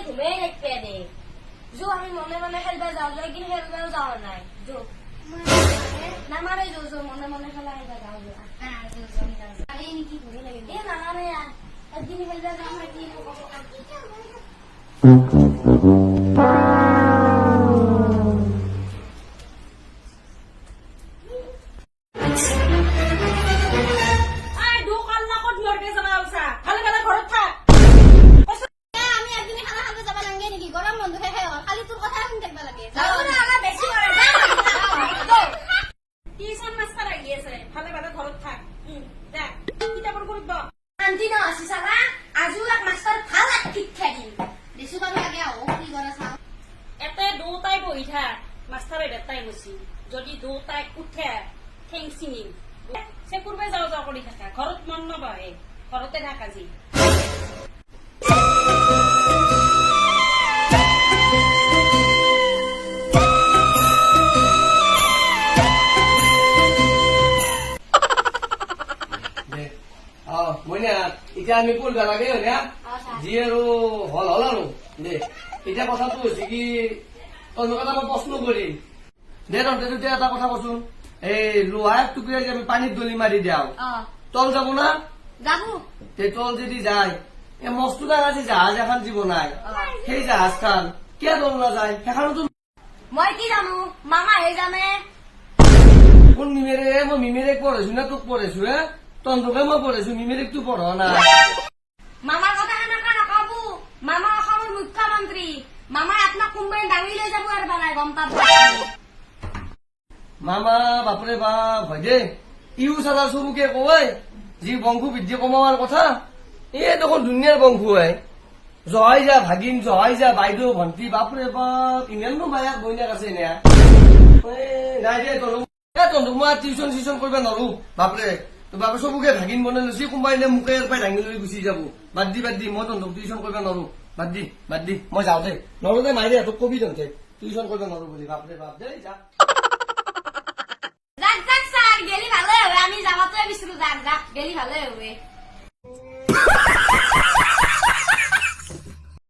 ঘুমে দেখতে দে যো আমি মনে মনে খেলবা যাও যাই কিন্তু খেলবাও যাওয়া নাই যো না মারে যো যো মনে মনে খেলা খেলবা যাও যো হ্যাঁ যো যো আরে কি ঘুরে লাগে এ না না রে একদিন খেলবা যাও না কি যদি দুটাই উঠে ঠেং চিঙি সে পূর্বে যাও যাও কৰি থাকা ঘৰত মন নবহে ঘৰতে থাকা যি মইনা এতিয়া আমি পঢ়িব লাগে হয়নে যি আৰু হল হল আৰু দে এতিয়া কথাটো হৈছে কি তহঁতক এটা মই প্ৰশ্ন কৰিম দে তহঁতে তেতিয়া এটা কথা কচোন এই লোহাৰ টুকুৰা যে আমি পানীত দলি মাৰি দিওঁ তল যাব না যাব তল যদি যায় এই মস্ত ডাঙৰ যে জাহাজ এখন যি বনাই সেই জাহাজ খান কিয় তল নাযায় সেইখনতো মই কি জানো মামাহে জানে কোন মিমেৰে মই মিমেৰেক পঢ়াইছো না তোক পঢ়াইছো হে তহঁতকে মই পঢ়াইছো মিমেৰেক তো পঢ়া নাই মামাৰ কথা এনেকা নকব মামা অসমৰ মুখ্যমন্ত্ৰী মামাই আপোনাক কোনোবাই দাঙি লৈ যাব আৰু বানাই গম পাব মামা বাপৰে বাপ হয় দে ইও চালা চবুকে কয় যি বংশ বৃদ্ধি কমাৱাৰ কথা এই দেখোন দুনিয়াৰ বংশ হয় জহাই যা ভাগিন জহাই যা বাইদেউ ভণ্টি বাপৰে বাপ ইমাননো মায়াক বইনাক আছে নে নাই দে তহঁতক মই টিউচন চিউচন কৰিব নোৱাৰো বাপৰে বাপে চবুকে ভাগিন বনাই লৈছে কোনোবাই মোকে পাই দাঙি লৈ গুচি যাব বাদ দি মই তহঁতক টিউচন কৰিব নোৱাৰো বাদ দি মই যাওঁ দে নৰো দে মাই দে তোক কবি তহঁতে টিউচন কৰিব নোৱাৰো বুলি বাপৰে বাপ দেই যা গেলি ভালে হবে আমি যাওয়াতে বিচাৰো যাক যাক গেলি ভালে হবে